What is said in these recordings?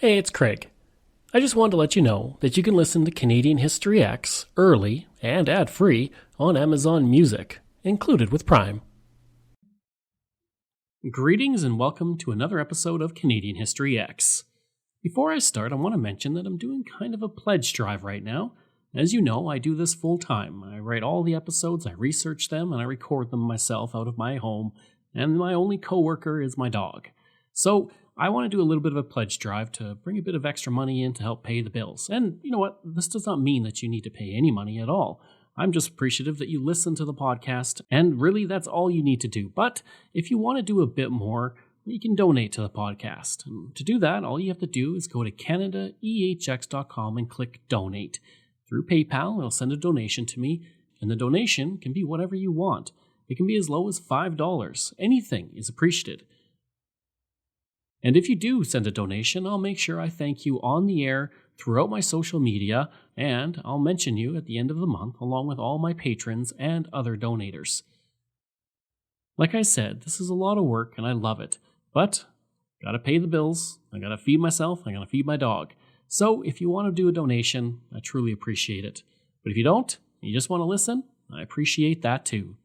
Hey, it's Craig. I just wanted to let you know that you can listen to Canadian History X early and ad-free on Amazon Music, included with Prime. Greetings and welcome to another episode of Canadian History X. Before I start, I want to mention that I'm doing kind of a pledge drive right now. As you know, I do this full time. I write all the episodes, I research them, and I record them myself out of my home, and my only coworker is my dog. So, I want to do a little bit of a pledge drive to bring a bit of extra money in to help pay the bills. And you know what? This does not mean that you need to pay any money at all. I'm just appreciative that you listen to the podcast, and really that's all you need to do. But if you want to do a bit more, you can donate to the podcast. And to do that, all you have to do is go to canadaehx.com and click donate. Through PayPal, it'll send a donation to me, and the donation can be whatever you want. It can be as low as $5. Anything is appreciated. And if you do send a donation, I'll make sure I thank you on the air throughout my social media, and I'll mention you at the end of the month along with all my patrons and other donators. Like I said, this is a lot of work and I love it, but gotta pay the bills, I gotta feed myself, I gotta feed my dog. So if you want to do a donation, I truly appreciate it. But if you don't, and you just want to listen, I appreciate that too.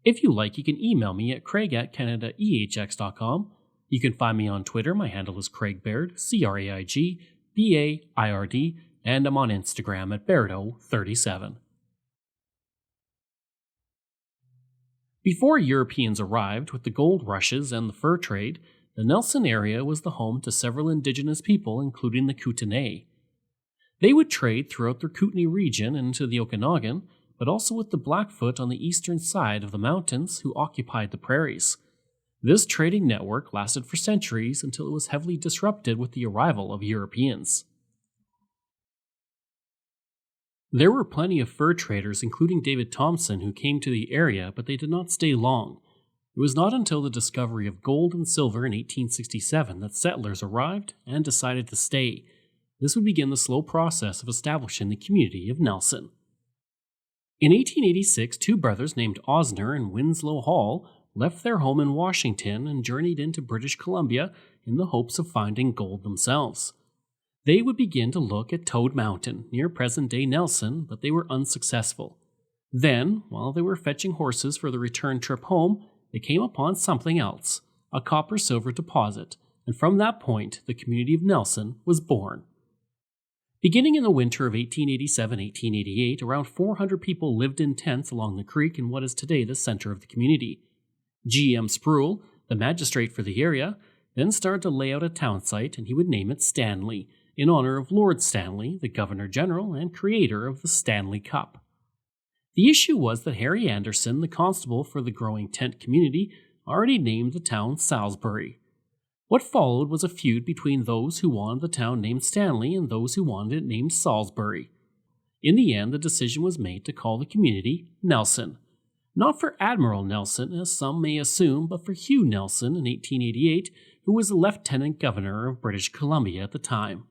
If you like, you can email me at craig@canadaehx.com. You can find me on Twitter. My handle is Craig Baird, CraigBaird, and I'm on Instagram at Bairdo37. Before Europeans arrived with the gold rushes and the fur trade, the Nelson area was the home to several indigenous people, including the Kootenay. They would trade throughout their Kootenay region and into the Okanagan, but also with the Blackfoot on the eastern side of the mountains who occupied the prairies. This trading network lasted for centuries until it was heavily disrupted with the arrival of Europeans. There were plenty of fur traders, including David Thompson, who came to the area, but they did not stay long. It was not until the discovery of gold and silver in 1867 that settlers arrived and decided to stay. This would begin the slow process of establishing the community of Nelson. In 1886, two brothers named Osner and Winslow Hall left their home in Washington and journeyed into British Columbia in the hopes of finding gold themselves. They would begin to look at Toad Mountain, near present-day Nelson, but they were unsuccessful. Then, while they were fetching horses for the return trip home, they came upon something else, a copper-silver deposit, and from that point, the community of Nelson was born. Beginning in the winter of 1887-1888, around 400 people lived in tents along the creek in what is today the center of the community. G.M. Sproul, the magistrate for the area, then started to lay out a town site, and he would name it Stanley, in honor of Lord Stanley, the Governor-General and creator of the Stanley Cup. The issue was that Harry Anderson, the constable for the growing tent community, already named the town Salisbury. What followed was a feud between those who wanted the town named Stanley and those who wanted it named Salisbury. In the end, the decision was made to call the community Nelson. Not for Admiral Nelson, as some may assume, but for Hugh Nelson in 1888, who was the Lieutenant Governor of British Columbia at the time.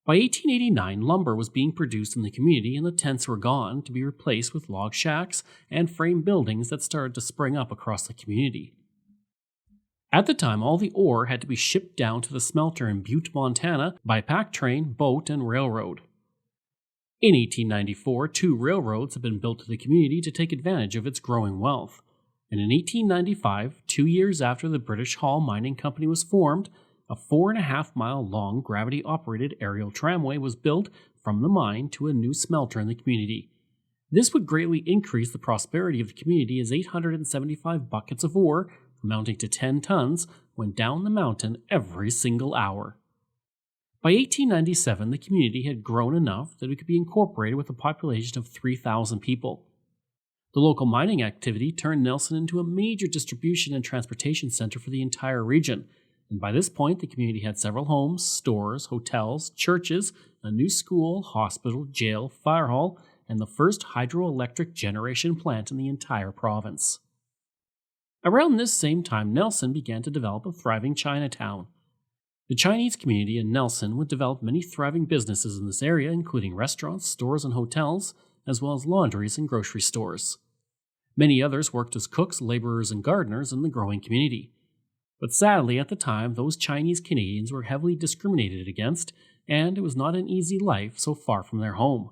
By 1889, lumber was being produced in the community and the tents were gone to be replaced with log shacks and frame buildings that started to spring up across the community. At the time, all the ore had to be shipped down to the smelter in Butte, Montana by pack train, boat, and railroad. In 1894, 2 railroads had been built to the community to take advantage of its growing wealth. And in 1895, 2 years after the British Hall Mining Company was formed, a 4.5-mile-long gravity-operated aerial tramway was built from the mine to a new smelter in the community. This would greatly increase the prosperity of the community as 875 buckets of ore, amounting to 10 tons, went down the mountain every single hour. By 1897, the community had grown enough that it could be incorporated with a population of 3,000 people. The local mining activity turned Nelson into a major distribution and transportation center for the entire region, and by this point the community had several homes, stores, hotels, churches, a new school, hospital, jail, fire hall, and the first hydroelectric generation plant in the entire province. Around this same time, Nelson began to develop a thriving Chinatown. The Chinese community in Nelson would develop many thriving businesses in this area, including restaurants, stores, and hotels, as well as laundries and grocery stores. Many others worked as cooks, laborers, and gardeners in the growing community. But sadly, at the time, those Chinese Canadians were heavily discriminated against, and it was not an easy life so far from their home.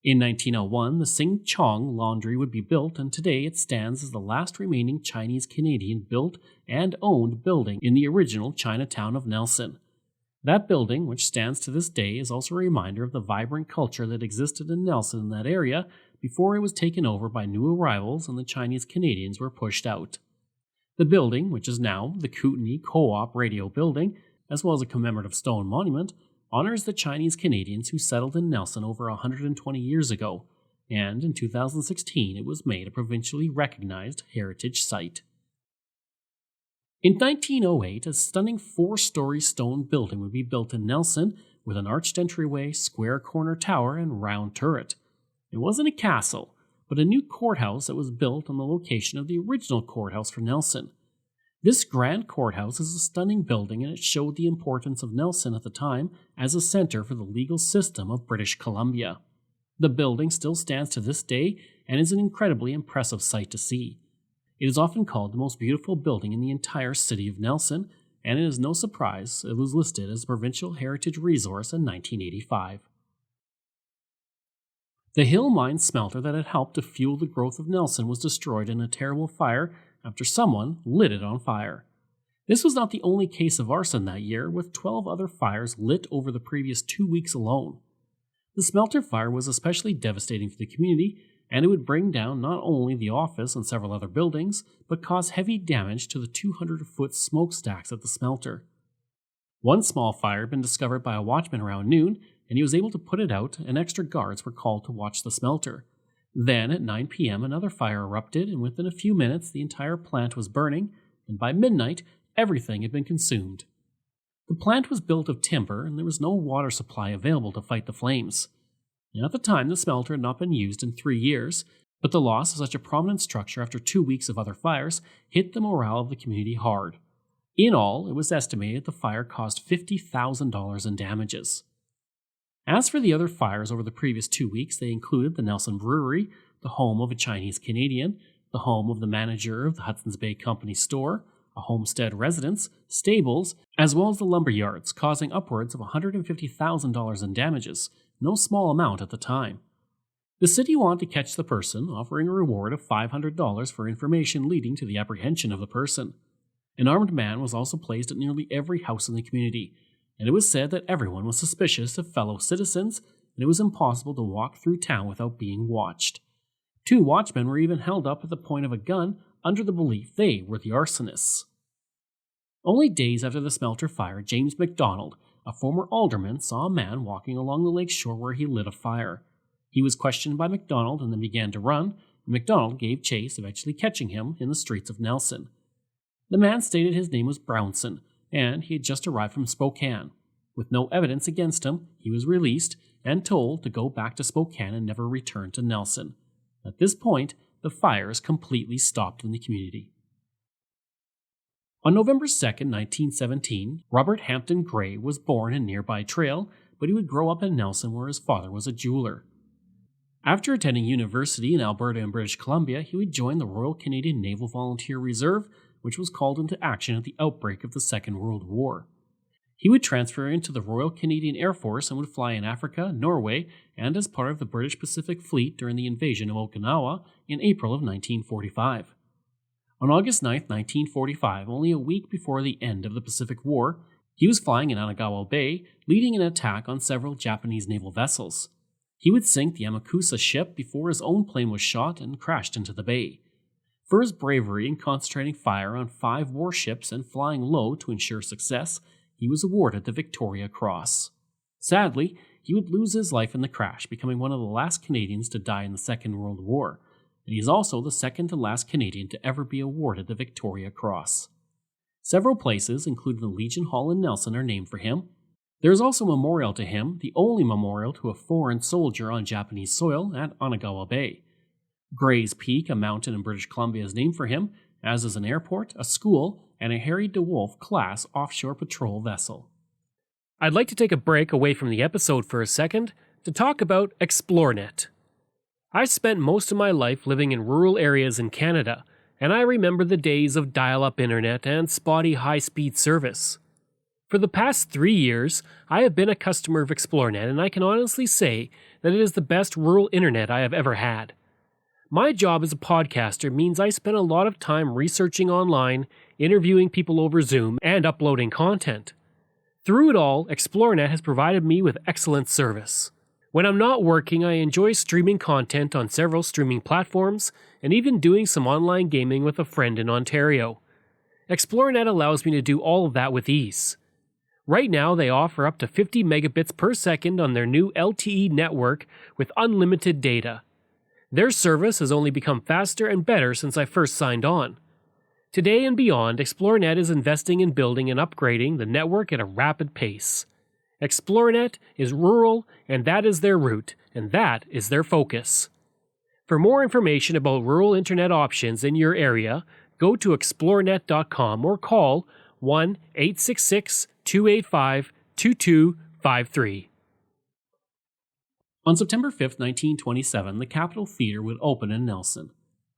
In 1901, the Sing Chong Laundry would be built, and today it stands as the last remaining Chinese Canadian built and owned building in the original Chinatown of Nelson. That building, which stands to this day, is also a reminder of the vibrant culture that existed in Nelson in that area before it was taken over by new arrivals and the Chinese Canadians were pushed out. The building, which is now the Kootenai Co-op Radio Building, as well as a commemorative stone monument, honors the Chinese Canadians who settled in Nelson over 120 years ago, and in 2016 it was made a provincially recognized heritage site. In 1908, a stunning 4-story stone building would be built in Nelson with an arched entryway, square corner tower, and round turret. It wasn't a castle, but a new courthouse that was built on the location of the original courthouse for Nelson. This grand courthouse is a stunning building, and it showed the importance of Nelson at the time as a center for the legal system of British Columbia. The building still stands to this day and is an incredibly impressive sight to see. It is often called the most beautiful building in the entire city of Nelson, and it is no surprise it was listed as a provincial heritage resource in 1985. The Hill Mine smelter that had helped to fuel the growth of Nelson was destroyed in a terrible fire after someone lit it on fire. This was not the only case of arson that year, with 12 other fires lit over the previous 2 weeks alone. The smelter fire was especially devastating for the community, and it would bring down not only the office and several other buildings, but cause heavy damage to the 200-foot smokestacks at the smelter. One small fire had been discovered by a watchman around noon, and he was able to put it out, and extra guards were called to watch the smelter. Then, at 9 p.m., another fire erupted, and within a few minutes the entire plant was burning, and by midnight, everything had been consumed. The plant was built of timber, and there was no water supply available to fight the flames. And at the time, the smelter had not been used in 3 years, but the loss of such a prominent structure after 2 weeks of other fires hit the morale of the community hard. In all, it was estimated the fire cost $50,000 in damages. As for the other fires over the previous 2 weeks, they included the Nelson Brewery, the home of a Chinese Canadian, the home of the manager of the Hudson's Bay Company store, a homestead residence, stables, as well as the lumber yards, causing upwards of $150,000 in damages, no small amount at the time. The city wanted to catch the person, offering a reward of $500 for information leading to the apprehension of the person. An armed man was also placed at nearly every house in the community, and it was said that everyone was suspicious of fellow citizens, and it was impossible to walk through town without being watched. 2 watchmen were even held up at the point of a gun under the belief they were the arsonists. Only days after the smelter fire, James MacDonald, a former alderman, saw a man walking along the lake shore where he lit a fire. He was questioned by MacDonald and then began to run, and MacDonald gave chase, eventually catching him in the streets of Nelson. The man stated his name was Brownson, and he had just arrived from Spokane. With no evidence against him, he was released and told to go back to Spokane and never return to Nelson. At this point, the fires completely stopped in the community. On November 2, 1917, Robert Hampton Gray was born in nearby Trail, but he would grow up in Nelson where his father was a jeweler. After attending university in Alberta and British Columbia, he would join the Royal Canadian Naval Volunteer Reserve, which was called into action at the outbreak of the Second World War. He would transfer into the Royal Canadian Air Force and would fly in Africa, Norway, and as part of the British Pacific Fleet during the invasion of Okinawa in April of 1945. On August 9, 1945, only a week before the end of the Pacific War, he was flying in Anagawa Bay, leading an attack on several Japanese naval vessels. He would sink the Amakusa ship before his own plane was shot and crashed into the bay. For his bravery in concentrating fire on 5 warships and flying low to ensure success, he was awarded the Victoria Cross. Sadly, he would lose his life in the crash, becoming one of the last Canadians to die in the Second World War, and he is also the second to last Canadian to ever be awarded the Victoria Cross. Several places, including the Legion Hall in Nelson, are named for him. There is also a memorial to him, the only memorial to a foreign soldier on Japanese soil, at Anagawa Bay. Gray's Peak, a mountain in British Columbia, is named for him, as is an airport, a school, and a Harry DeWolf-class offshore patrol vessel. I'd like to take a break away from the episode for a second to talk about ExploreNet. I've spent most of my life living in rural areas in Canada, and I remember the days of dial-up internet and spotty high-speed service. For the past 3 years, I have been a customer of ExploreNet, and I can honestly say that it is the best rural internet I have ever had. My job as a podcaster means I spend a lot of time researching online, interviewing people over Zoom, and uploading content. Through it all, ExploreNet has provided me with excellent service. When I'm not working, I enjoy streaming content on several streaming platforms, and even doing some online gaming with a friend in Ontario. ExploreNet allows me to do all of that with ease. Right now, they offer up to 50 megabits per second on their new LTE network with unlimited data. Their service has only become faster and better since I first signed on. Today and beyond, ExploreNet is investing in building and upgrading the network at a rapid pace. ExploreNet is rural, and that is their route, and that is their focus. For more information about rural internet options in your area, go to explorenet.com or call 1-866-285-2253. On September 5, 1927, the Capitol Theatre would open in Nelson.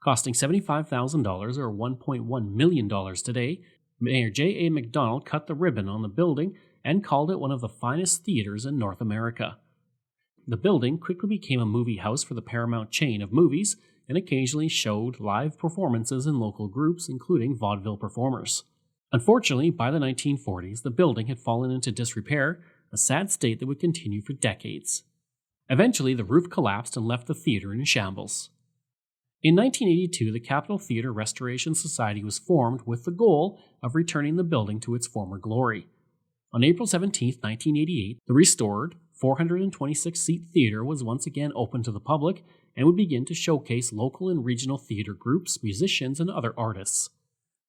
Costing $75,000 or $1.1 million today, Mayor J.A. MacDonald cut the ribbon on the building and called it one of the finest theaters in North America. The building quickly became a movie house for the Paramount chain of movies and occasionally showed live performances in local groups, including vaudeville performers. Unfortunately, by the 1940s, the building had fallen into disrepair, a sad state that would continue for decades. Eventually, the roof collapsed and left the theater in shambles. In 1982, the Capitol Theatre Restoration Society was formed with the goal of returning the building to its former glory. On April 17, 1988, the restored 426-seat theater was once again open to the public and would begin to showcase local and regional theater groups, musicians, and other artists.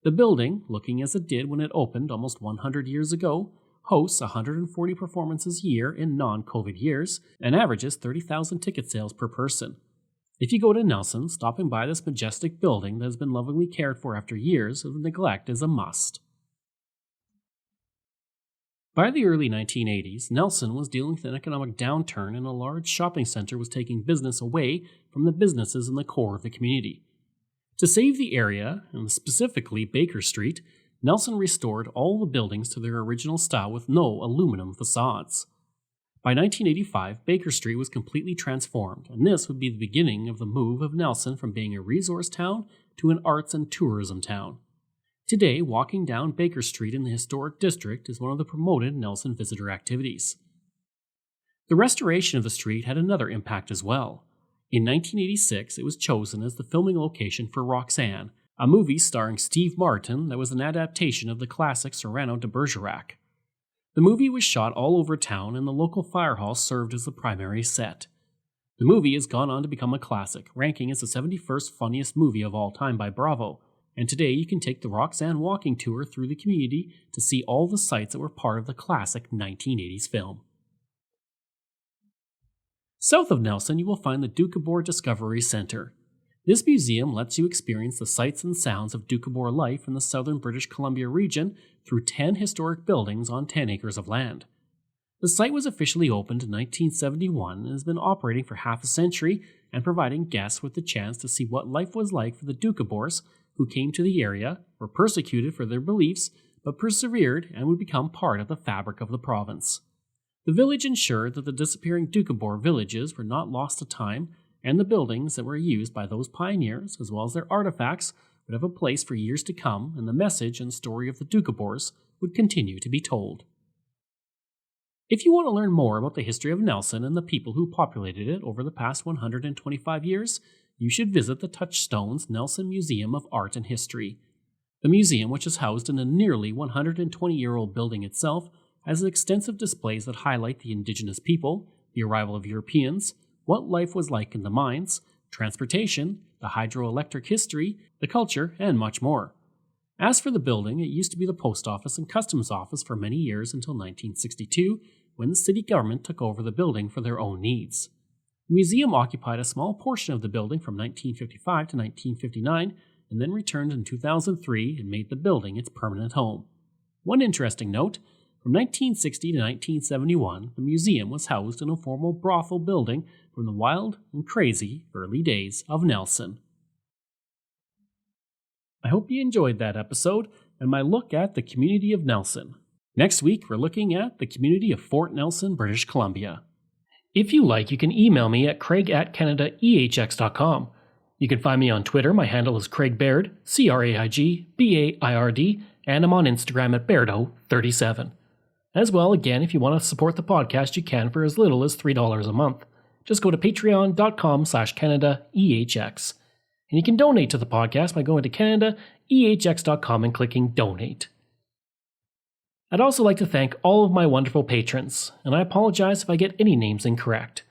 The building, looking as it did when it opened almost 100 years ago, hosts 140 performances a year in non-COVID years and averages 30,000 ticket sales per person. If you go to Nelson, stopping by this majestic building that has been lovingly cared for after years of neglect is a must. By the early 1980s, Nelson was dealing with an economic downturn and a large shopping center was taking business away from the businesses in the core of the community. To save the area, and specifically Baker Street, Nelson restored all the buildings to their original style with no aluminum facades. By 1985, Baker Street was completely transformed, and this would be the beginning of the move of Nelson from being a resource town to an arts and tourism town. Today, walking down Baker Street in the historic district is one of the promoted Nelson visitor activities. The restoration of the street had another impact as well. In 1986, it was chosen as the filming location for Roxanne, a movie starring Steve Martin that was an adaptation of the classic Cyrano de Bergerac. The movie was shot all over town, and the local fire hall served as the primary set. The movie has gone on to become a classic, ranking as the 71st funniest movie of all time by Bravo, and today you can take the Roxanne walking tour through the community to see all the sites that were part of the classic 1980s film. South of Nelson, you will find the Doukhobor Discovery Centre. This museum lets you experience the sights and sounds of Doukhobor life in the southern British Columbia region through 10 historic buildings on 10 acres of land. The site was officially opened in 1971 and has been operating for half a century and providing guests with the chance to see what life was like for the Doukhobors who came to the area, were persecuted for their beliefs, but persevered and would become part of the fabric of the province. The village ensured that the disappearing Doukhobor villages were not lost to time, and the buildings that were used by those pioneers, as well as their artifacts, would have a place for years to come, and the message and story of the Doukhobors would continue to be told. If you want to learn more about the history of Nelson and the people who populated it over the past 125 years, you should visit the Touchstones Nelson Museum of Art and History. The museum, which is housed in a nearly 120-year-old building itself, has extensive displays that highlight the indigenous people, the arrival of Europeans, what life was like in the mines, transportation, the hydroelectric history, the culture, and much more. As for the building, it used to be the post office and customs office for many years until 1962, when the city government took over the building for their own needs. The museum occupied a small portion of the building from 1955 to 1959, and then returned in 2003 and made the building its permanent home. One interesting note, from 1960 to 1971, the museum was housed in a former brothel building from the wild and crazy early days of Nelson. I hope you enjoyed that episode and my look at the community of Nelson. Next week, we're looking at the community of Fort Nelson, British Columbia. If you like, you can email me at craig@canadaehx.com. You can find me on Twitter. My handle is Craig Baird, CraigBaird, and I'm on Instagram at Bairdo37. As well, again, if you want to support the podcast, you can for as little as $3 a month. Just go to patreon.com/CanadaEHX. And you can donate to the podcast by going to CanadaEHX.com and clicking Donate. I'd also like to thank all of my wonderful patrons, and I apologize if I get any names incorrect.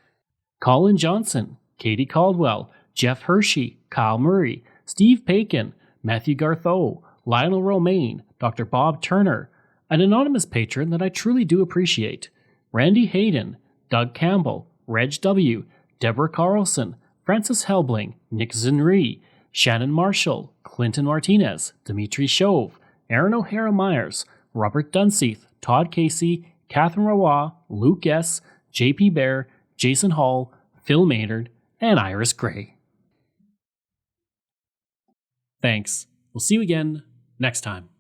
Colin Johnson, Katie Caldwell, Jeff Hershey, Kyle Murray, Steve Pakin, Matthew Gartho, Lionel Romaine, Dr. Bob Turner, an anonymous patron that I truly do appreciate, Randy Hayden, Doug Campbell, Reg W., Deborah Carlson, Francis Helbling, Nick Zinri, Shannon Marshall, Clinton Martinez, Dimitri Chauve, Aaron O'Hara Myers, Robert Dunseith, Todd Casey, Catherine Rawa, Luke S., JP Bear, Jason Hall, Phil Maynard, and Iris Gray. Thanks. We'll see you again next time.